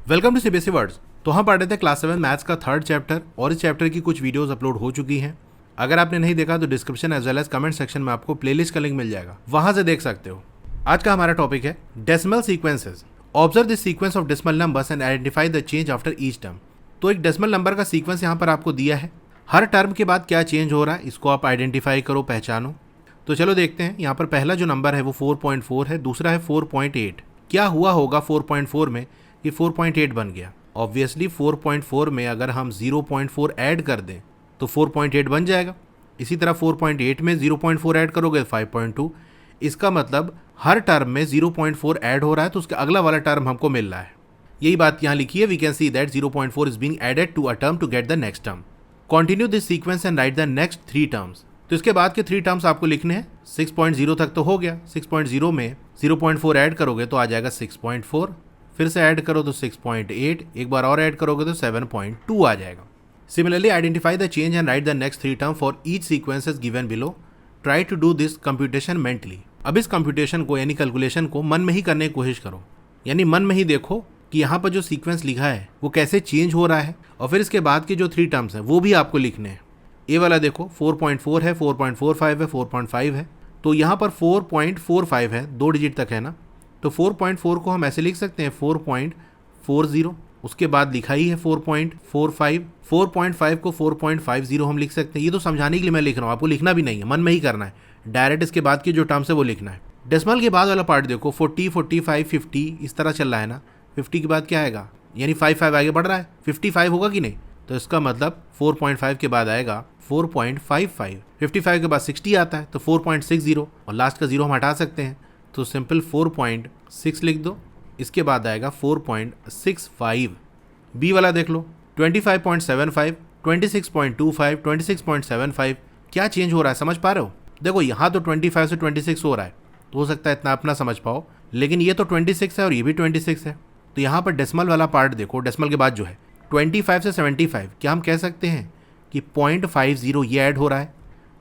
Welcome to CBSE words. तो हम पढ़ रहे थे क्लास 7 मैथ्स का थर्ड चैप्टर और इस चैप्टर की कुछ वीडियोस अपलोड हो चुकी हैं। अगर आपने नहीं देखा तो description as well as comment section में आपको प्लेलिस्ट का लिंक मिल जाएगा, वहां से देख सकते हो। आज का हमारा टॉपिक है decimal sequences. Observe this sequence of decimal numbers and identify the change after each term. तो एक डेसिमल नंबर का सीक्वेंस यहाँ पर आपको दिया है, हर टर्म के बाद क्या चेंज हो रहा है इसको आप आइडेंटिफाई करो, पहचानो। तो चलो देखते हैं। यहाँ पर पहला जो नंबर है वो 4.4 है, दूसरा है 4.8। क्या हुआ होगा 4.4 में कि 4.8 बन गया। ऑब्वियसली 4.4 में अगर हम 0.4 ऐड कर दें तो 4.8 बन जाएगा। इसी तरह 4.8 में 0.4 ऐड करोगे 5.2। इसका मतलब हर टर्म में 0.4 ऐड हो रहा है, तो उसका अगला वाला टर्म हमको मिल रहा है। यही बात यहाँ लिखी है, we can see that 0.4 is being added to a term to get the next term. Continue this sequence and write the next 3 terms. तो इसके बाद के 3 टर्म्स आपको लिखने हैं। 6.0 तक तो हो गया। 6.0 में 0.4 ऐड करोगे तो आ जाएगा 6.4, फिर से ऐड करो तो 6.8, एक बार और ऐड करोगे तो 7.2 आ जाएगा। Similarly identify the change and write the next 3 term for each sequences given below. Try to do this computation mentally. अब इस कंप्यूटेशन को यानी कैलकुलेशन को मन में ही करने की कोशिश करो, यानी मन में ही देखो कि यहाँ पर जो सीक्वेंस लिखा है वो कैसे चेंज हो रहा है, और फिर इसके बाद के जो 3 टर्म्स हैं वो भी आपको लिखने हैं। ए वाला देखो 4.4 है, 4.45 है, 4.5 है। तो यहाँ पर 4.45 है, 2 डिजिट तक है ना, तो 4.4 को हम ऐसे लिख सकते हैं 4.40। उसके बाद लिखा ही है 4.45। 4.5 को 4.50 हम लिख सकते हैं। ये तो समझाने के लिए मैं लिख रहा हूँ, आपको लिखना भी नहीं है, मन में ही करना है। डायरेक्ट इसके बाद की जो टर्म्स है वो लिखना है। डेसिमल के बाद वाला पार्ट देखो 40, 45, 50 इस तरह चल रहा है ना। 50 के बाद क्या आएगा, यानी 5 आगे बढ़ रहा है, 55 होगा कि नहीं। तो इसका मतलब 4.5 के बाद आएगा 4.55। 55 के बाद 60 आता है तो 4.60, और लास्ट का 0 हम हटा सकते हैं तो सिंपल 4.6 लिख दो। इसके बाद आएगा 4.65। बी वाला देख लो 25.75, 26.25, 26.75। क्या चेंज हो रहा है समझ पा रहे हो। देखो यहाँ तो 25 से 26 हो रहा है, तो हो सकता है इतना अपना समझ पाओ, लेकिन ये तो 26 है और ये भी 26 है। तो यहाँ पर डेसिमल वाला पार्ट देखो, डेसिमल के बाद जो है 25 से 75, क्या हम कह सकते हैं कि 0.50 ये ऐड हो रहा है।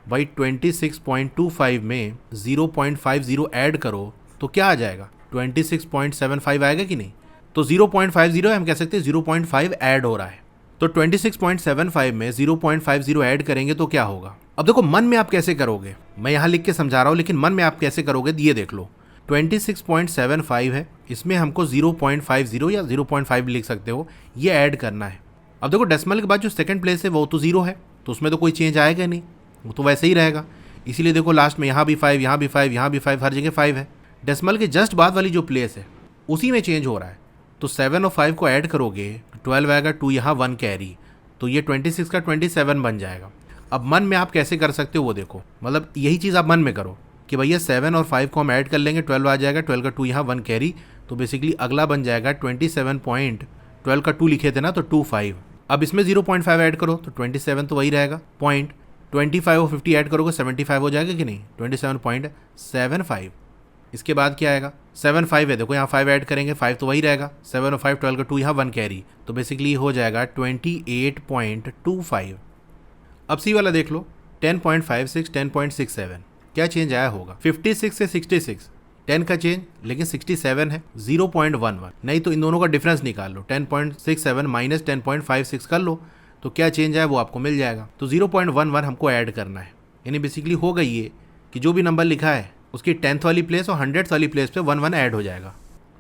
भाई 26.25 में 0.50 ऐड करो तो क्या आ जाएगा, 26.75 आएगा कि नहीं। तो 0.50 है, हम कह सकते हैं 0.5 ऐड हो रहा है। तो 26.75 में 0.50 ऐड करेंगे तो क्या होगा। अब देखो मन में आप कैसे करोगे, मैं यहाँ लिख के समझा रहा हूँ, लेकिन मन में आप कैसे करोगे ये देख लो। 26.75 है, इसमें हमको 0.50 या 0.5 लिख सकते हो, ये ऐड करना है। अब देखो डेसिमल के बाद जो सेकंड प्लेस है वो तो 0 है, तो उसमें तो कोई चेंज आएगा नहीं, वो तो वैसे ही रहेगा। इसीलिए देखो लास्ट में यहाँ भी 5, यहाँ भी 5, यहाँ भी 5, हर जगह 5 है। डेसिमल के जस्ट बाद वाली जो प्लेस है उसी में चेंज हो रहा है। तो 7 और 5 को ऐड करोगे 12 आएगा, 2 यहाँ 1 कैरी, तो ये 26 का 27 बन जाएगा। अब मन में आप कैसे कर सकते हो वो देखो, मतलब यही चीज़ आप मन में करो कि भैया 7 और 5 को हम ऐड कर लेंगे, 12 आ जाएगा, 12 का 2 यहाँ 1 कैरी, तो बेसिकली अगला बन जाएगा 27.12 का 2 लिखे थे ना तो 25। अब इसमें 0.5 ऐड करो तो 27 तो वही रहेगा। 25 और 50 ऐड करोगे 75 हो जाएगा कि नहीं, 27.75। इसके बाद क्या आएगा, 7 5 है, देखो यहाँ 5 ऐड करेंगे 5 तो वही रहेगा, 7 और 5 12 का 2 यहाँ 1 कैरी, तो बेसिकली हो जाएगा 28.25। अब सी वाला देख लो 10.56, 10.67, क्या चेंज आया होगा। 56 से 66, 10 का चेंज, लेकिन 67 है, 0.11, नहीं तो इन दोनों का डिफरेंस निकाल लो, 10.67 माइनस 10.56 कर लो, तो क्या चेंज आया वो आपको मिल जाएगा। तो 0.11 हमको ऐड करना है, यानी बेसिकली हो गई ये कि जो भी नंबर लिखा है उसकी 10th वाली प्लेस और 100th वाली प्लेस पे 1 ऐड हो जाएगा।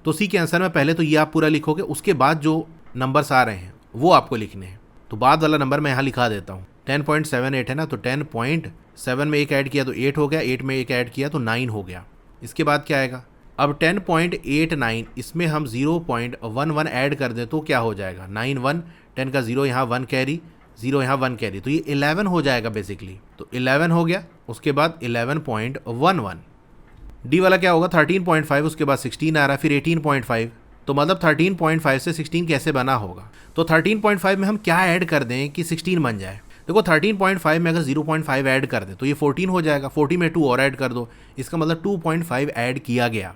तो सी के आंसर में पहले तो ये आप पूरा लिखोगे, उसके बाद जो नंबर्स आ रहे हैं वो आपको लिखने हैं। तो बाद वाला नंबर मैं यहाँ लिखा देता हूँ, 10.78 है ना, तो 10.7 में एक ऐड किया तो 8 हो गया, 8 में एक ऐड किया तो 9 हो गया। इसके बाद क्या आएगा, अब 10.89, इसमें हम 0.11 ऐड कर दें तो क्या हो जाएगा, 9 1, 10 का 0 यहाँ 1 कैरी, 0 यहाँ 1 कैरी, तो ये 11 हो जाएगा बेसिकली। तो 11 हो गया, उसके बाद 11.11। डी वाला क्या होगा 13.5, उसके बाद 16 आ रहा है, फिर 18.5, तो मतलब 13.5 से 16 कैसे बना होगा। तो 13.5 में हम क्या ऐड कर दें कि 16 बन जाए। देखो 13.5 में अगर 0.5 ऐड कर दें तो ये 14 हो जाएगा, 40 में 2 और ऐड कर दो, इसका मतलब 2.5 ऐड किया गया,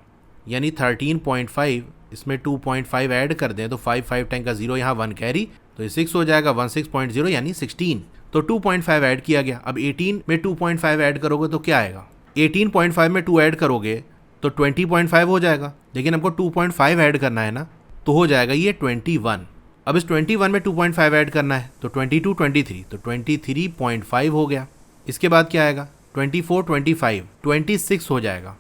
यानी 13.5 इसमें 2.5 ऐड कर दें तो 5 5 10 का 0 यहाँ 1 कैरी, तो ये 6 हो जाएगा, 16.0 यानी 16, तो 2.5 ऐड किया गया। अब 18 में 2.5 ऐड करोगे तो क्या आएगा, 18.5 में 2 ऐड करोगे तो 20.5 हो जाएगा, लेकिन हमको 2.5 ऐड करना है ना, तो हो जाएगा ये 21। अब इस 21 में 2.5 ऐड करना है तो 22 23, तो 23.5 हो गया। इसके बाद क्या आएगा 24 25 26 हो जाएगा।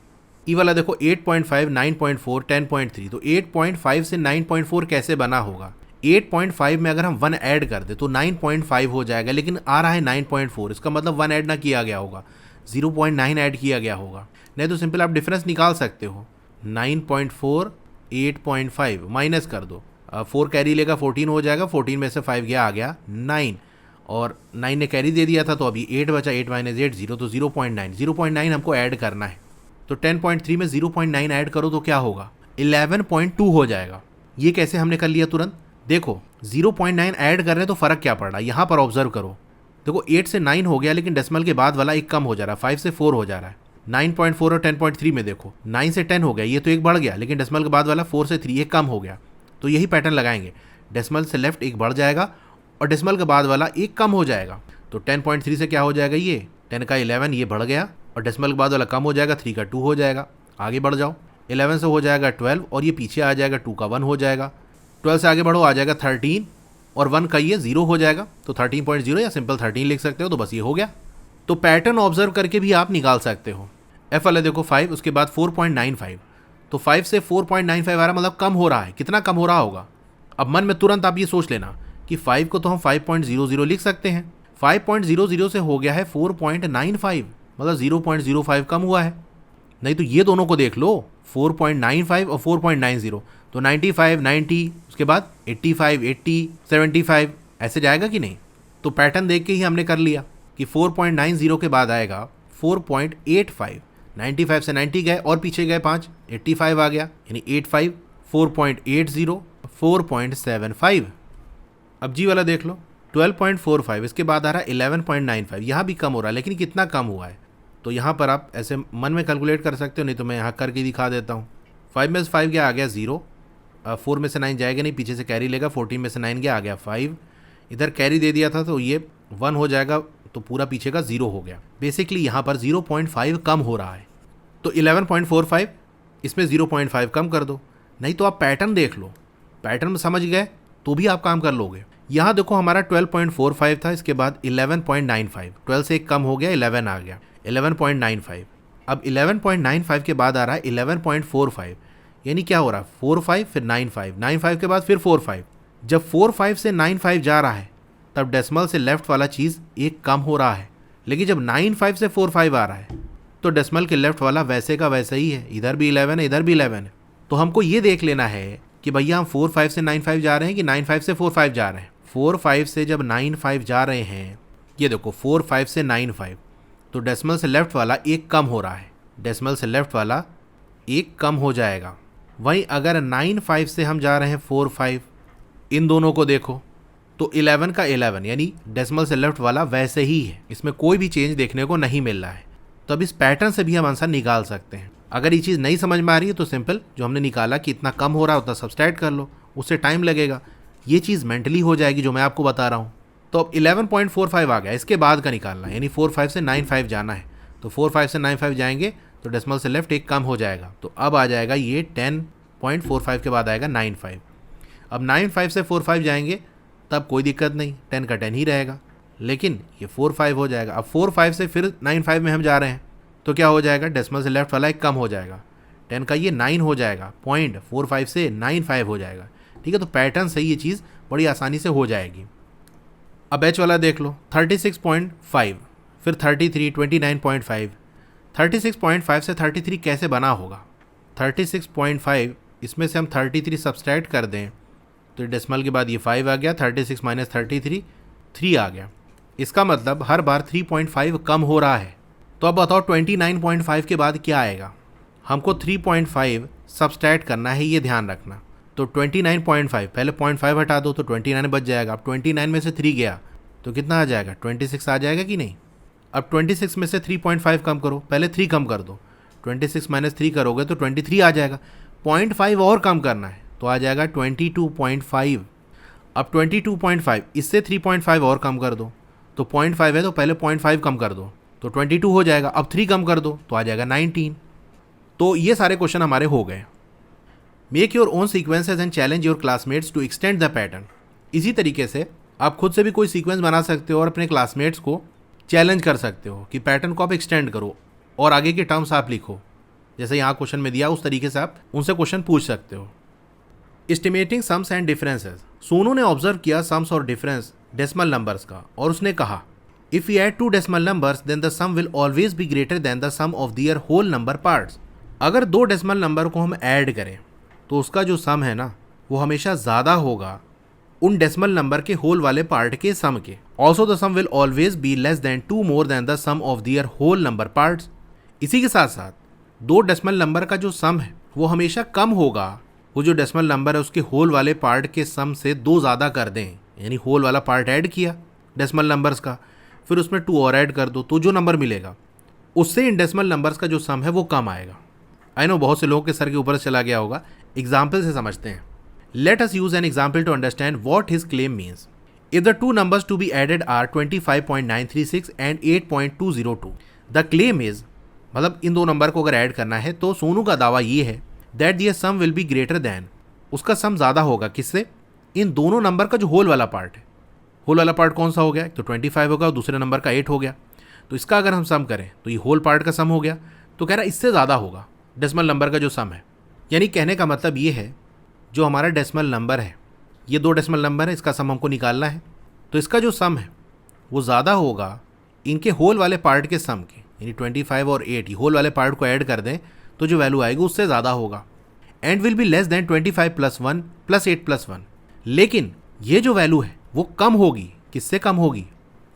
ई वाला देखो 8.5 9.4 10.3, तो 8.5 से 9.4 कैसे बना होगा। 8.5 में अगर हम 1 ऐड कर दे तो 9.5 हो जाएगा, लेकिन आ रहा है 9.4, इसका मतलब 1 ऐड ना किया गया होगा, 0.9 ऐड किया गया होगा। नहीं तो सिंपल आप डिफरेंस निकाल सकते हो। 9.4 8.5 माइनस कर दो, 4 कैरी लेगा 14 हो जाएगा, 14 में से 5 गया आ गया 9, और 9 ने कैरी दे दिया था तो अभी 8 बचा, 8 माइनस 8 0, तो 0.9 हमको ऐड करना है। तो 10.3 में 0.9 ऐड करो तो क्या होगा 11.2 हो जाएगा। ये कैसे हमने कर लिया तुरंत, देखो 0.9 ऐड कर रहे हैं तो फ़र्क क्या पड़ रहा है यहाँ पर ऑब्जर्व करो। देखो 8 से 9 हो गया, लेकिन डेसिमल के बाद वाला एक कम हो जा रहा है, 5 से 4 हो जा रहा है। 9.4 और 10.3 में देखो 9 से 10 हो गया, ये तो एक बढ़ गया, लेकिन डेसिमल के बाद वाला 4 से 3 एक कम हो गया। तो यही पैटर्न लगाएंगे, डेसिमल से लेफ्ट एक बढ़ जाएगा और डेसिमल के बाद वाला एक कम हो जाएगा। तो 10.3 से क्या हो जाएगा, ये 10 का 11 ये बढ़ गया, और डेसिमल के बाद वाला कम हो जाएगा, 3 का 2 हो जाएगा। आगे बढ़ जाओ, 11 से हो जाएगा 12, और ये पीछे आ जाएगा 2 का 1 हो जाएगा। 12 से आगे बढ़ो आ जाएगा 13, और 1 का ये 0 हो जाएगा, तो 13.0 या सिंपल 13 लिख सकते हो। तो बस ये हो गया। तो पैटर्न ऑब्जर्व करके भी आप निकाल सकते हो। एफ वाले देखो 5, उसके बाद 4.95, तो 5 से 4.95 आ रहा, मतलब कम हो रहा है। कितना कम हो रहा होगा, अब मन में तुरंत आप ये सोच लेना कि 5 को तो हम 5.00 लिख सकते हैं। 5.00 से हो गया है 4.95, मतलब 0.05 कम हुआ है। नहीं तो ये दोनों को देख लो, 4.95 और 4.90, तो 95 90, उसके बाद 85 80 75, ऐसे जाएगा कि नहीं। तो पैटर्न देख के ही हमने कर लिया कि 4.90 के बाद आएगा 4.85। 95 से 90 गए और पीछे गए 5, 85 आ गया, यानी 85 4.80 4.75। अब जी वाला देख लो 12.45, इसके बाद आ रहा है 11.95, यहाँ भी कम हो रहा है, लेकिन कितना कम हुआ है। तो यहाँ पर आप ऐसे मन में कैलकुलेट कर सकते हो, नहीं तो मैं यहाँ करके दिखा देता हूँ। 5 में से 5 गया आ गया 0, 4 में से 9 जाएगा नहीं, पीछे से कैरी लेगा, 14 में से 9 गया आ गया 5, इधर कैरी दे दिया था तो ये 1 हो जाएगा, तो पूरा पीछे का 0 हो गया। बेसिकली यहाँ पर 0.5 कम हो रहा है, तो 11.45 इसमें 0.5 कम कर दो। नहीं तो आप पैटर्न देख लो, पैटर्न में समझ गए तो भी आप काम कर लोगे। यहाँ देखो हमारा 12.45 था, इसके बाद 11.95, 12 से एक कम हो गया, 11 आ गया 11.95। अब 11.95 के बाद आ रहा है 11.45, यानी क्या हो रहा है 45 फिर 95, 95 के बाद फिर 45। जब 45 से 95 जा रहा है तब डेसिमल से लेफ्ट वाला चीज़ एक कम हो रहा है, लेकिन जब 95 से 45 आ रहा है तो डेसिमल के लेफ्ट वाला वैसे का वैसा ही है, इधर भी 11 है इधर भी 11 है। तो हमको ये देख लेना है कि भैया हम 45 से 95 जा रहे हैं कि 95 से 45 जा रहे हैं। 45 से जब 95 जा रहे हैं, ये देखो 45 से 95, तो डेसिमल से लेफ्ट वाला एक कम हो रहा है, डेसिमल से लेफ्ट वाला एक कम हो जाएगा। वहीं अगर 95 से हम जा रहे हैं 45, इन दोनों को देखो तो 11 का 11, यानी डेसिमल से लेफ्ट वाला वैसे ही है, इसमें कोई भी चेंज देखने को नहीं मिल रहा है। तो अब इस पैटर्न से भी हम आंसर निकाल सकते हैं। अगर ये चीज़ नहीं समझ में आ रही है तो सिंपल जो हमने निकाला कि इतना कम हो रहा है उतना सब्सट्रैक्ट कर लो, उससे टाइम लगेगा, ये चीज़ मेंटली हो जाएगी जो मैं आपको बता रहा हूँ। तो अब 11.45 आ गया, इसके बाद का निकालना है, यानी 45 से 95 जाना है। तो 45 से 95 जाएंगे तो डेसिमल से लेफ्ट एक कम हो जाएगा, तो अब आ जाएगा ये 10.45 के बाद आएगा 95। अब 95 से 45 जाएंगे तब कोई दिक्कत नहीं, 10 का 10 ही रहेगा, लेकिन ये 45 हो जाएगा। अब 45 से फिर 95 में हम जा रहे हैं तो क्या हो जाएगा, डेसिमल से लेफ्ट वाला एक कम हो जाएगा, 10 का ये 9 हो जाएगा, 0.45 से 95 हो जाएगा। ठीक है, तो पैटर्न से ये चीज़ बड़ी आसानी से हो जाएगी। अब एच वाला देख लो 36.5, फिर 33, 29.5। 36.5 से 33 कैसे बना होगा, 36.5 इसमें से हम 33 सब्सट्रैक्ट कर दें तो डेसिमल के बाद ये 5 आ गया, 36 माइनस 33 3 आ गया। इसका मतलब हर बार 3.5 कम हो रहा है। तो अब बताओ 29.5 के बाद क्या आएगा, हमको 3.5 सब्सट्रैक्ट करना है, ये ध्यान रखना। तो 29.5 पहले 0.5 हटा दो तो 29 बच जाएगा। अब 29 में से 3 गया तो कितना आ जाएगा, 26 आ जाएगा कि नहीं। अब 26 में से 3.5 कम करो, पहले 3 कम कर दो, 26 माइनस 3 करोगे तो 23 आ जाएगा। 0.5 और कम करना है तो आ जाएगा 22.5। अब 22.5 इससे 3.5 और कम कर दो, तो 0.5 है तो पहले 0.5 कम कर दो तो 22 हो जाएगा। अब 3 कम कर दो तो आ जाएगा 19। तो ये सारे क्वेश्चन हमारे हो गए। Make your own sequences and challenge your classmates to extend the pattern. इसी तरीके से आप खुद से भी कोई सीक्वेंस बना सकते हो और अपने क्लासमेट्स को चैलेंज कर सकते हो कि पैटर्न को आप एक्सटेंड करो और आगे के टर्म्स आप लिखो। जैसे यहाँ क्वेश्चन में दिया उस तरीके से आप उनसे क्वेश्चन पूछ सकते हो। Estimating sums and differences. Sonu ने ऑब्जर्व किया सम्स और डिफरेंस डेसिमल नंबर्स का और उसने कहा if you add 2 decimal numbers then the sum will always be greater than the sum of their whole number parts. अगर 2 डेसिमल नंबर को हम ऐड करें तो उसका जो सम है ना वो हमेशा ज़्यादा होगा उन डेसिमल नंबर के होल वाले पार्ट के सम के। Also the sum will always be less than 2 more than the sum of their whole number parts. इसी के साथ साथ 2 डेसिमल नंबर का जो सम है वो हमेशा कम होगा वो जो डेसिमल नंबर है उसके होल वाले पार्ट के सम से 2 ज़्यादा कर दें। यानी होल वाला पार्ट ऐड किया डेसिमल नंबर्स का, फिर उसमें 2 और ऐड कर दो तो जो नंबर मिलेगा उससे इन डेसिमल नंबर्स का जो सम है वो कम आएगा। आई नो बहुत से लोगों के सर के ऊपर चला गया होगा। एग्जाम्पल से समझते हैं। Let us use an example to understand what his claim means. If the 2 numbers to be added are 25.936 and 8.202, the claim is, मतलब इन 2 नंबर को अगर ऐड करना है तो सोनू का दावा ये है that their sum will be greater than, उसका सम ज़्यादा होगा किससे, इन दोनों नंबर का जो होल वाला पार्ट है। होल वाला पार्ट कौन सा हो गया, तो 25 होगा और दूसरे नंबर का 8 हो गया। तो इसका अगर हम सम करें तो ये होल पार्ट का सम हो गया। तो कह रहा है इससे ज़्यादा होगा डेसिमल नंबर का जो सम है। यानी कहने का मतलब ये है जो हमारा डेसिमल नंबर है, ये 2 डेसिमल नंबर है, इसका सम हमको निकालना है तो इसका जो सम है वो ज़्यादा होगा इनके होल वाले पार्ट के सम के। यानी 25 और 8 होल वाले पार्ट को ऐड कर दें तो जो वैल्यू आएगी उससे ज़्यादा होगा। And will be less then 25 + 1 + 8 + 1। लेकिन ये जो वैल्यू है वो कम होगी, किससे कम होगी,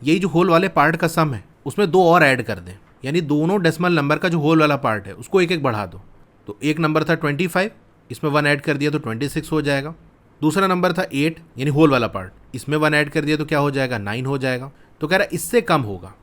यही जो होल वाले पार्ट का सम है उसमें 2 और ऐड कर दें। यानी दोनों डेसिमल नंबर का जो होल वाला पार्ट है उसको एक बढ़ा दो। तो एक नंबर था 25, इसमें 1 ऐड कर दिया तो 26 हो जाएगा। दूसरा नंबर था 8 यानी होल वाला पार्ट, इसमें 1 ऐड कर दिया तो क्या हो जाएगा, 9 हो जाएगा। तो कह रहा है इससे कम होगा।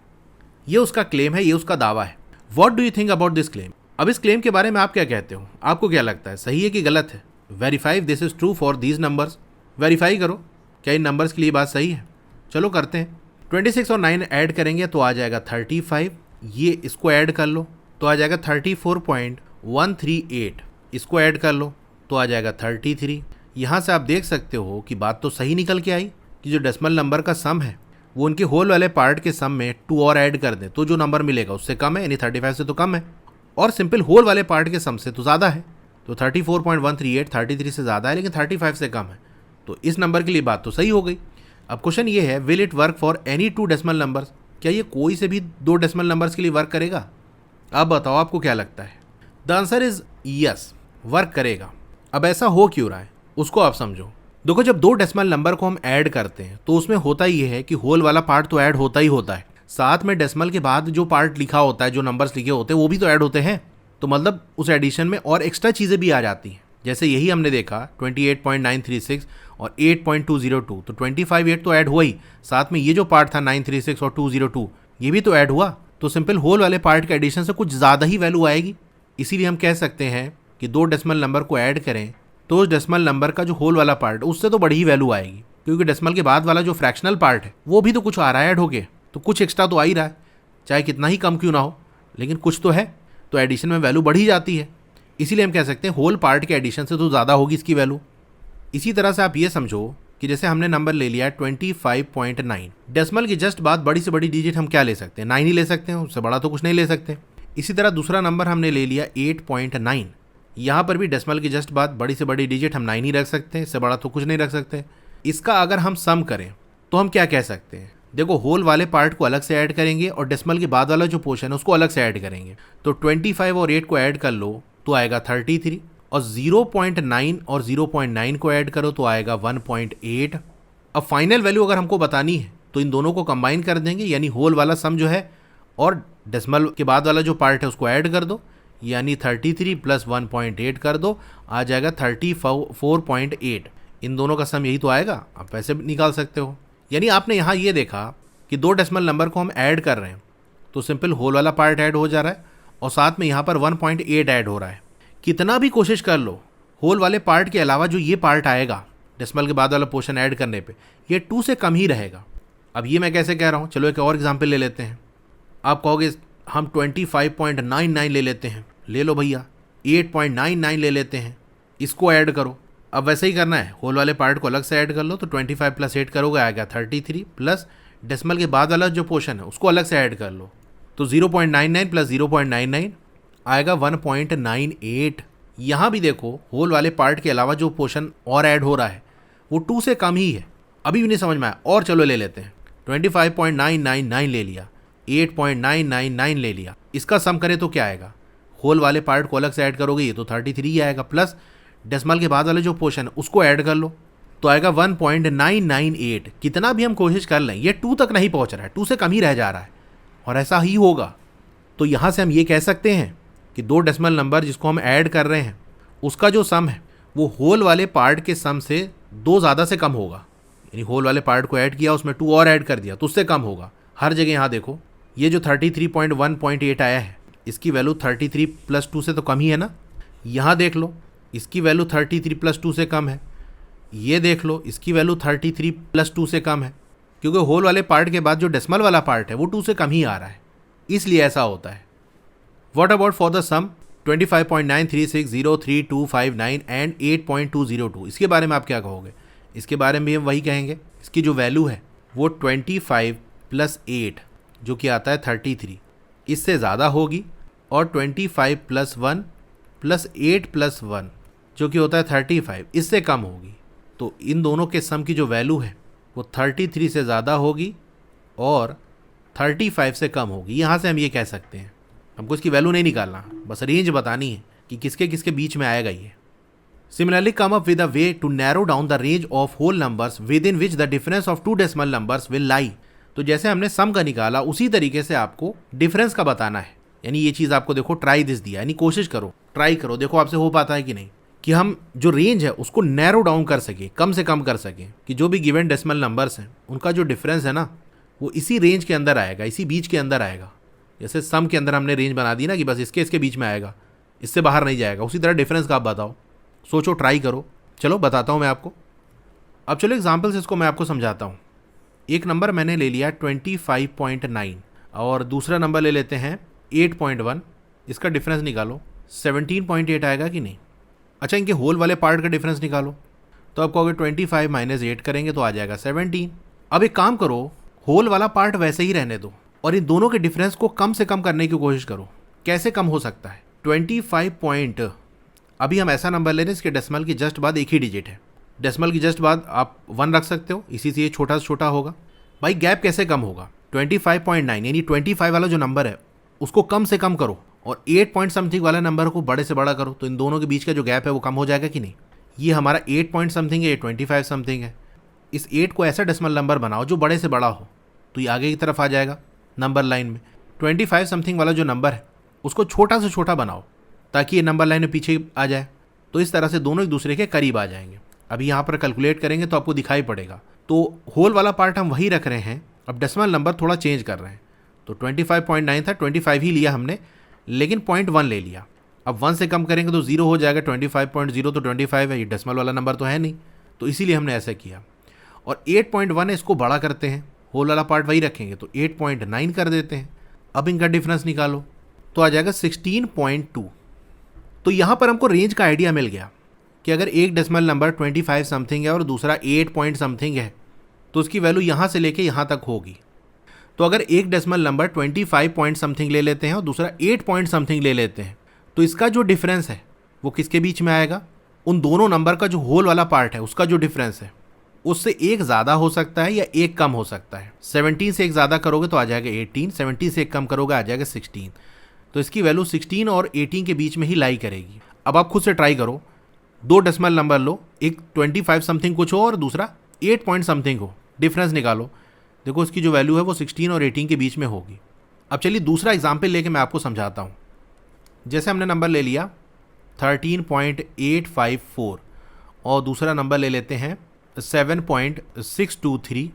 ये उसका क्लेम है, ये उसका दावा है। What do you think about this claim. अब इस क्लेम के बारे में आप क्या कहते हो, आपको क्या लगता है, सही है कि गलत है। Verify this is true for these numbers. Verify करो क्या इन नंबर्स के लिए बात सही है। चलो करते हैं। 26 और 9 ऐड करेंगे तो आ जाएगा 35। ये इसको ऐड कर लो तो आ जाएगा 34.138। इसको ऐड कर लो तो आ जाएगा 33। यहाँ से आप देख सकते हो कि बात तो सही निकल के आई कि जो डेसिमल नंबर का सम है वो उनके होल वाले पार्ट के सम में 2 और ऐड कर दें तो जो नंबर मिलेगा उससे कम है, यानी 35 से तो कम है, और सिंपल होल वाले पार्ट के सम से तो ज़्यादा है। तो 34.138 33 से ज़्यादा है लेकिन 35 से कम है, तो इस नंबर के लिए बात तो सही हो गई। अब क्वेश्चन ये है, will it work for any 2 decimal numbers. क्या ये कोई से भी 2 डेसिमल नंबर्स के लिए वर्क करेगा। आप बताओ आपको क्या लगता है। The answer is yes, work करेगा। अब ऐसा हो क्यों रहा है उसको आप समझो। देखो जब 2 डेसिमल नंबर को हम ऐड करते हैं तो उसमें होता ये है कि होल वाला पार्ट तो ऐड होता ही होता है, साथ में डेसिमल के बाद जो पार्ट लिखा होता है, जो नंबर्स लिखे होते हैं वो भी तो ऐड होते हैं। तो मतलब उस एडिशन में और एक्स्ट्रा चीज़ें भी आ जाती हैं। जैसे यही हमने देखा 28.936 और 8.202, तो 25 8 तो ऐड हुआ ही, साथ में ये जो पार्ट था 936 और 202 ये भी तो ऐड हुआ। तो सिंपल होल वाले पार्ट के एडिशन से कुछ ज़्यादा ही वैल्यू आएगी। इसीलिए हम कह सकते हैं कि 2 डेसिमल नंबर को ऐड करें तो उस डेसिमल नंबर का जो होल वाला पार्ट उससे तो बड़ी ही वैल्यू आएगी, क्योंकि डेसिमल के बाद वाला जो फ्रैक्शनल पार्ट है वो भी तो कुछ आ रहा है ऐड होके, तो कुछ एक्स्ट्रा तो आ ही रहा है, चाहे कितना ही कम क्यों ना हो लेकिन कुछ तो है, तो एडिशन में वैल्यू बढ़ ही जाती है। इसीलिए हम कह सकते हैं होल पार्ट के एडिशन से तो ज़्यादा होगी इसकी वैल्यू। इसी तरह से आप ये समझो कि जैसे हमने नंबर ले लिया 25.9, डेसिमल की जस्ट बाद बड़ी से बड़ी डिजिट हम क्या ले सकते हैं, 9 ही ले सकते हैं, उससे बड़ा तो कुछ नहीं ले सकते। इसी तरह दूसरा नंबर हमने ले लिया 8.9, यहाँ पर भी डेसिमल की जस्ट बाद बड़ी से बड़ी डिजिट हम 9 ही रख सकते हैं, इससे बड़ा तो कुछ नहीं रख सकते। इसका अगर हम सम करें तो हम क्या कह सकते हैं, देखो होल वाले पार्ट को अलग से ऐड करेंगे और डेसिमल के बाद वाला जो पोर्शन है उसको अलग से ऐड करेंगे। तो 25 और 8 को ऐड कर लो तो आएगा 33, और 0.9 और 0.9 को ऐड करो तो आएगा 1.8। अब फाइनल वैल्यू अगर हमको बतानी है तो इन दोनों को कंबाइन कर देंगे, यानी होल वाला सम जो है और डेसिमल के बाद वाला जो पार्ट है उसको ऐड कर दो, यानी 33 + 1.8 कर दो, आ जाएगा 34.8। इन दोनों का सम यही तो आएगा, आप वैसे भी निकाल सकते हो। यानी आपने यहाँ ये देखा कि 2 डेसिमल नंबर को हम ऐड कर रहे हैं तो सिंपल होल वाला पार्ट ऐड हो जा रहा है और साथ में यहाँ पर 1.8 ऐड हो रहा है। कितना भी कोशिश कर लो होल वाले पार्ट के अलावा जो ये पार्ट आएगा डेसिमल के बाद वाला पोर्शन ऐड करने पे, ये 2 से कम ही रहेगा। अब ये मैं कैसे कह रहा हूँ, चलो एक और एग्जांपल ले लेते हैं। आप कहोगे हम 25.99 ले लेते हैं, ले लो भैया। 8.99 ले लेते हैं, इसको ऐड करो। अब वैसे ही करना है, होल वाले पार्ट को अलग से ऐड कर लो, तो 25 प्लस 8 करोगे आएगा 33 प्लस डेसिमल के बाद वाला जो पोर्शन है उसको अलग से ऐड कर लो, तो 0.99 प्लस 0.99 आएगा 1.98। यहाँ भी देखो होल वाले पार्ट के अलावा जो पोर्शन और ऐड हो रहा है वो 2 से कम ही है। अभी भी नहीं समझ में आया, और चलो ले लेते हैं। 25.999 ले लिया, 8.999 ले लिया, इसका सम करें तो क्या आएगा? होल वाले पार्ट को अलग से ऐड करोगे ये तो 33 ही आएगा, प्लस डेसिमल के बाद वाले जो पोर्शन है उसको ऐड कर लो तो आएगा 1.998। कितना भी हम कोशिश कर लें ये 2 तक नहीं पहुंच रहा है, 2 से कम ही रह जा रहा है, और ऐसा ही होगा। तो यहाँ से हम ये कह सकते हैं कि 2 डेसिमल नंबर जिसको हम ऐड कर रहे हैं उसका जो सम है वो होल वाले पार्ट के सम से 2 ज़्यादा से कम होगा। यानी होल वाले पार्ट को ऐड किया, उसमें 2 और ऐड कर दिया तो उससे कम होगा हर जगह। यहाँ देखो ये जो 33.1.8 आया है इसकी वैल्यू 33 प्लस 2 से तो कम ही है ना। यहाँ देख लो इसकी वैल्यू 33 प्लस 2 से कम है, ये देख लो इसकी वैल्यू 33 प्लस 2 से कम है, क्योंकि होल वाले पार्ट के बाद जो डेसिमल वाला पार्ट है वो 2 से कम ही आ रहा है, इसलिए ऐसा होता है। What about for the sum 25.93603.259 and 8.202, इसके बारे में आप क्या कहोगे? इसके बारे में भी हम वही कहेंगे, इसकी जो वैल्यू है वो 25 प्लस 8 जो कि आता है 33 इससे ज़्यादा होगी, और 25 प्लस 1 प्लस 8 प्लस 1 जो कि होता है 35 इससे कम होगी। तो इन दोनों के सम की जो वैल्यू है वो 33 से ज़्यादा होगी और 35 से कम होगी। यहाँ से हम ये कह सकते हैं, हमको इसकी वैल्यू नहीं निकालना, बस रेंज बतानी है कि किसके किसके बीच में आएगा ये। Similarly come up with a way to narrow down the range of whole numbers within which the difference of 2 decimal numbers will lie. तो जैसे हमने सम का निकाला उसी तरीके से आपको डिफरेंस का बताना है। यानी ये चीज़ आपको देखो ट्राई दिस दिया, यानी कोशिश करो, ट्राई करो, देखो आपसे हो पाता है कि नहीं, कि हम जो रेंज है उसको नैरो डाउन कर सके, कम से कम कर सके, कि जो भी गिवन डेसिमल नंबर्स हैं उनका जो डिफरेंस है ना वो इसी रेंज के अंदर आएगा, इसी बीच के अंदर आएगा। जैसे सम के अंदर हमने रेंज बना दी ना कि बस इसके इसके बीच में आएगा, इससे बाहर नहीं जाएगा, उसी तरह डिफरेंस का आप बताओ, सोचो, ट्राई करो। चलो बताता हूँ मैं आपको। अब चलो एग्जाम्पल से इसको मैं आपको समझाता हूँ। एक नंबर मैंने ले लिया 25.9 और दूसरा नंबर ले लेते हैं 8.1, इसका डिफरेंस निकालो, 17.8 आएगा कि नहीं? अच्छा, इनके होल वाले पार्ट का डिफरेंस निकालो, तो आप कहोगे 25 माइनस 8 करेंगे तो आ जाएगा 17। अब एक काम करो, होल वाला पार्ट वैसे ही रहने दो और इन दोनों के डिफरेंस को कम से कम करने की कोशिश करो। कैसे कम हो सकता है? 25 पॉइंट, अभी हम ऐसा नंबर ले रहे हैं इसके डेसिमल की जस्ट बाद एक ही डिजिट है, डेसिमल की जस्ट बाद आप 1 रख सकते हो, इसी से ये छोटा से छोटा होगा। भाई गैप कैसे कम होगा? 25.9 यानी 25 वाला जो नंबर है उसको कम से कम करो और 8 पॉइंट समथिंग वाला नंबर को बड़े से बड़ा करो, तो इन दोनों के बीच का जो गैप है वो कम हो जाएगा कि नहीं? ये हमारा 8 पॉइंट समथिंग है, ये 25 समथिंग है। इस 8 को ऐसा डेसिमल नंबर बनाओ जो बड़े से बड़ा हो, तो ये आगे की तरफ आ जाएगा नंबर लाइन में। 25 समथिंग वाला जो नंबर है उसको छोटा से छोटा बनाओ ताकि ये नंबर लाइन में पीछे आ जाए, तो इस तरह से दोनों एक दूसरे के करीब आ जाएंगे। अभी यहाँ पर कैलकुलेट करेंगे तो आपको दिखाई पड़ेगा। तो होल वाला पार्ट हम वही रख रहे हैं, अब डेसिमल नंबर थोड़ा चेंज कर रहे हैं। तो 25.9 था, 25 ही लिया हमने, लेकिन 0.1 ले लिया। अब 1 से कम करेंगे तो 0 हो जाएगा, 25.0 तो 25 है, ये डेसिमल वाला नंबर तो है नहीं, तो इसीलिए हमने ऐसा किया। और 8.1 है, इसको बड़ा करते हैं, होल वाला पार्ट वही रखेंगे तो 8.9 कर देते हैं। अब इनका डिफरेंस निकालो तो आ जाएगा 16.2। तो यहाँ पर हमको रेंज का आइडिया मिल गया कि अगर एक डेसिमल नंबर 25 समथिंग है और दूसरा 8 पॉइंट समथिंग है तो उसकी वैल्यू यहाँ से लेके यहाँ तक होगी। तो अगर एक डेसिमल नंबर 25 पॉइंट समथिंग ले लेते हैं और दूसरा 8 पॉइंट समथिंग ले लेते हैं तो इसका जो डिफरेंस है वो किसके बीच में आएगा? उन दोनों नंबर का जो होल वाला पार्ट है उसका जो डिफरेंस है उससे एक ज़्यादा हो सकता है या एक कम हो सकता है। 17 से एक ज़्यादा करोगे तो आ जाएगा 18, 17 से एक कम करोगे आ जाएगा 16। तो इसकी वैल्यू 16 और 18 के बीच में ही लाई करेगी। अब आप खुद से ट्राई करो, 2 डेसिमल नंबर लो, एक 25 समथिंग कुछ हो और दूसरा 8 पॉइंट समथिंग हो, डिफरेंस निकालो, देखो इसकी जो वैल्यू है वो 16 और 18 के बीच में होगी। अब चलिए दूसरा एग्जाम्पल लेके मैं आपको समझाता हूँ। जैसे हमने नंबर ले लिया 13.854 और दूसरा नंबर ले लेते हैं 7.623,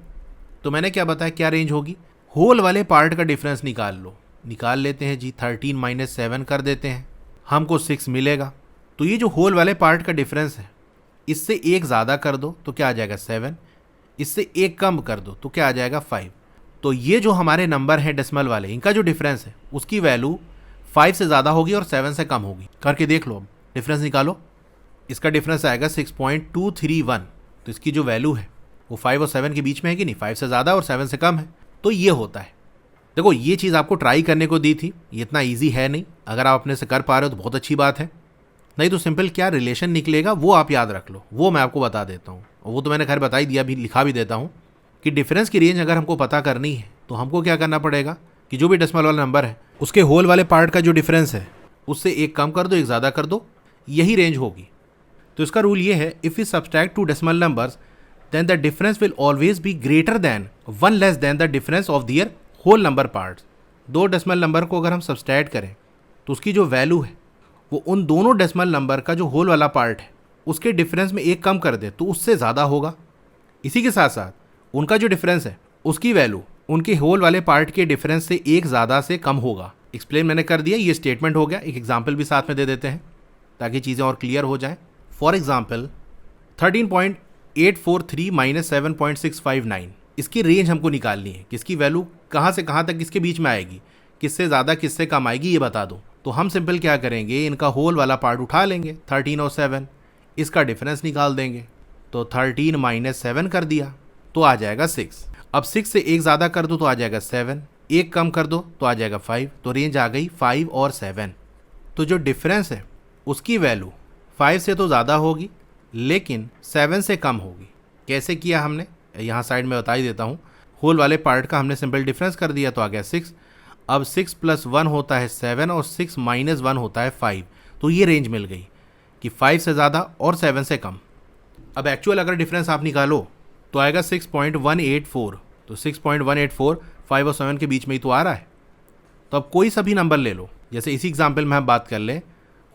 तो मैंने क्या बताया क्या रेंज होगी? होल वाले पार्ट का डिफरेंस निकाल लो। निकाल लेते हैं जी, 13 माइनस 7 कर देते हैं, हमको 6 मिलेगा। तो ये जो होल वाले पार्ट का डिफरेंस है इससे एक ज़्यादा कर दो तो क्या आ जाएगा 7, इससे एक कम कर दो तो क्या आ जाएगा 5। तो ये जो हमारे नंबर हैं डेसिमल वाले, इनका जो डिफरेंस है उसकी वैल्यू 5 से ज़्यादा होगी और 7 से कम होगी। करके देख लो, अब डिफरेंस निकालो, इसका डिफरेंस आएगा 6.231। तो इसकी जो वैल्यू है वो 5 और 7 के बीच में है कि नहीं, 5 से ज़्यादा और 7 से कम है। तो ये होता है। देखो ये चीज़ आपको ट्राई करने को दी थी, ये इतना ईजी है नहीं। अगर आप अपने से कर पा रहे हो तो बहुत अच्छी बात है, नहीं तो सिंपल क्या रिलेशन निकलेगा वो आप याद रख लो, वो मैं आपको बता देता हूँ। और वो तो मैंने खैर बता ही दिया, भी लिखा भी देता हूँ कि डिफरेंस की रेंज अगर हमको पता करनी है तो हमको क्या करना पड़ेगा कि जो भी डेसिमल वाला नंबर है उसके होल वाले पार्ट का जो डिफरेंस है उससे एक कम कर दो, एक ज़्यादा कर दो, यही रेंज होगी। तो इसका रूल ये है, if you subtract two decimal numbers then the difference will always be greater than one less than the difference of their whole number parts. दो डेसिमल नंबर को अगर हम सब्सट्रैक्ट करें तो उसकी जो वैल्यू है वो उन दोनों डेसिमल नंबर का जो होल वाला पार्ट है उसके डिफरेंस में एक कम कर दे तो उससे ज़्यादा होगा। इसी के साथ साथ उनका जो डिफरेंस है उसकी वैल्यू उनके होल वाले पार्ट के डिफरेंस से एक ज़्यादा से कम होगा। एक्सप्लेन मैंने कर दिया, ये स्टेटमेंट हो गया। एक एग्जाम्पल भी साथ में दे देते हैं ताकि चीज़ें और क्लियर हो जाएं। फॉर एग्जाम्पल 13.843 माइनस 7.659, इसकी रेंज हमको निकालनी है कि इसकी वैल्यू कहाँ से कहाँ तक इसके बीच में आएगी, किससे ज़्यादा किससे कम आएगी ये बता दो। तो हम सिंपल क्या करेंगे, इनका होल वाला पार्ट उठा लेंगे 13 और 7, इसका डिफरेंस निकाल देंगे। तो 13 माइनस 7 कर दिया तो आ जाएगा 6। अब 6 से एक ज़्यादा कर दो तो आ जाएगा 7, एक कम कर दो तो आ जाएगा 5। तो रेंज आ गई 5 और 7। तो जो डिफरेंस है उसकी वैल्यू 5 से तो ज़्यादा होगी लेकिन 7 से कम होगी। कैसे किया हमने, यहाँ साइड में बता ही देता हूँ। होल वाले पार्ट का हमने सिंपल डिफरेंस कर दिया तो आ गया 6। अब 6 + 1 होता है 7 और 6 - 1 होता है 5। तो ये रेंज मिल गई कि 5 से ज़्यादा और 7 से कम। अब एक्चुअल अगर डिफरेंस आप निकालो तो आएगा 6.184। तो 6.184 5 और 7 के बीच में ही तो आ रहा है। तो अब कोई सा भी नंबर ले लो, जैसे इसी एग्जाम्पल में हम बात कर लें,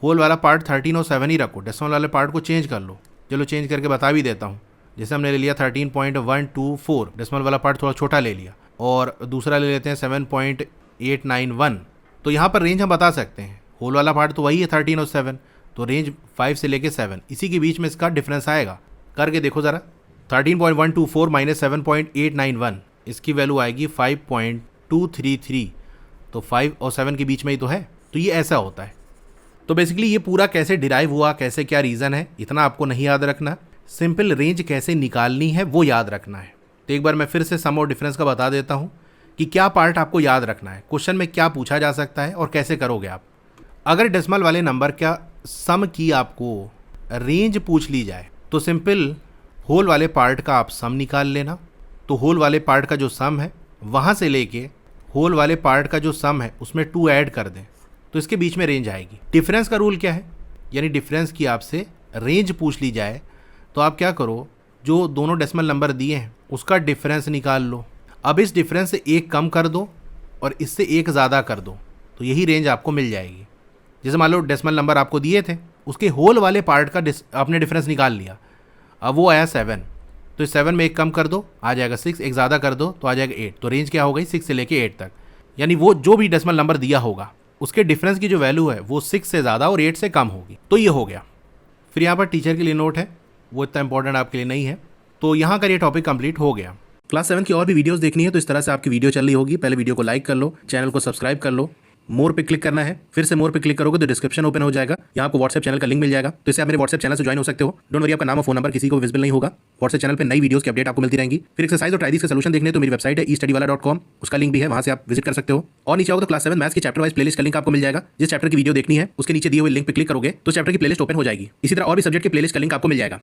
होल वाला पार्ट 13 और 7 ही रखो, डेसिमल वाले पार्ट को चेंज कर लो। चलो चेंज करके बता भी देता हूँ। जैसे हमने ले लिया 13.124, डेसिमल वाला पार्ट थोड़ा छोटा ले लिया, और दूसरा ले लेते हैं 7.891। तो यहाँ पर रेंज हम बता सकते हैं, होल वाला पार्ट तो वही है 13 और 7, तो रेंज 5 से लेके 7 इसी के बीच में इसका डिफरेंस आएगा। करके देखो ज़रा, 13.124 माइनस 7.891, इसकी वैल्यू आएगी 5.233। तो 5 और 7 के बीच में ही तो है। तो ये ऐसा होता है। तो बेसिकली ये पूरा कैसे डिराइव हुआ, कैसे क्या रीज़न है, इतना आपको नहीं याद रखना। सिंपल रेंज कैसे निकालनी है वो याद रखना है। तो एक बार मैं फिर से सम और डिफरेंस का बता देता हूँ कि क्या पार्ट आपको याद रखना है, क्वेश्चन में क्या पूछा जा सकता है और कैसे करोगे आप। अगर डेसिमल वाले नंबर का सम की आपको रेंज पूछ ली जाए तो सिंपल होल वाले पार्ट का आप सम निकाल लेना। तो होल वाले पार्ट का जो सम है वहाँ से लेके होल वाले पार्ट का जो सम है उसमें 2 ऐड कर दें तो इसके बीच में रेंज आएगी। डिफरेंस का रूल क्या है, यानी डिफरेंस की आपसे रेंज पूछ ली जाए तो आप क्या करो, जो दोनों डेसिमल नंबर दिए हैं उसका डिफरेंस निकाल लो। अब इस डिफरेंस से एक कम कर दो और इससे एक ज़्यादा कर दो तो यही रेंज आपको मिल जाएगी। जैसे मान लो डेसिमल नंबर आपको दिए थे, उसके होल वाले पार्ट का आपने डिफरेंस निकाल लिया, अब वो आया 7, तो इस 7 में एक कम कर दो आ जाएगा 6, एक ज़्यादा कर दो तो आ जाएगा 8। तो रेंज क्या हो गई 6 से लेके 8 तक, यानी वो जो भी डेसिमल नंबर दिया होगा उसके डिफरेंस की जो वैल्यू है वो 6 से ज़्यादा और 8 से कम होगी। तो ये हो गया। फिर यहाँ पर टीचर के लिए नोट है, वो इतना इंपॉर्टेंट आपके लिए नहीं है। तो यहाँ का ये टॉपिक कंप्लीट हो गया। क्लास 7 की और भी वीडियोस देखनी है तो इस तरह से आपकी वीडियो चल रही होगी। पहले वीडियो को लाइक कर लो, चैनल को सब्सक्राइब कर लो, मोर पे क्लिक करना है। फिर से मोर पे क्लिक करोगे तो डिस्क्रिप्शन ओपन हो जाएगा, यहाँ आपको व्हाट्सएप चैनल का लिंक मिल जाएगा। तो इससे आप मेरे व्हाट्सएप चैनल से ज्वाइन हो सकते हो। डोंट वरी, आपका नाम और फोन नंबर किसी को विजिबल नहीं होगा। व्हाट्सएप चैनल पे नई वीडियोस की अपडेट आपको मिलती रहेंगी। फिर एक्सरसाइज और ट्राइदिस का सॉल्यूशन देखने तो मेरी वेबसाइट है estudywala.com, उसका लिंक भी है, वहाँ से आप विजिट कर सकते हो। और नीचे आओगे तो क्लास 7 मैथ्स की चैप्टर वाइज प्लेलिस्ट का लिंक आपको मिल जाएगा। जिस चैप्टर की वीडियो देखनी है उसके नीचे दिए हुए लिंक पे क्लिक करोगे तो चैप्टर की प्लेलिस्ट ओपन हो जाएगी। इसी तरह और भी सब्जेक्ट की प्लेलिस्ट का लिंक आपको मिल जाएगा।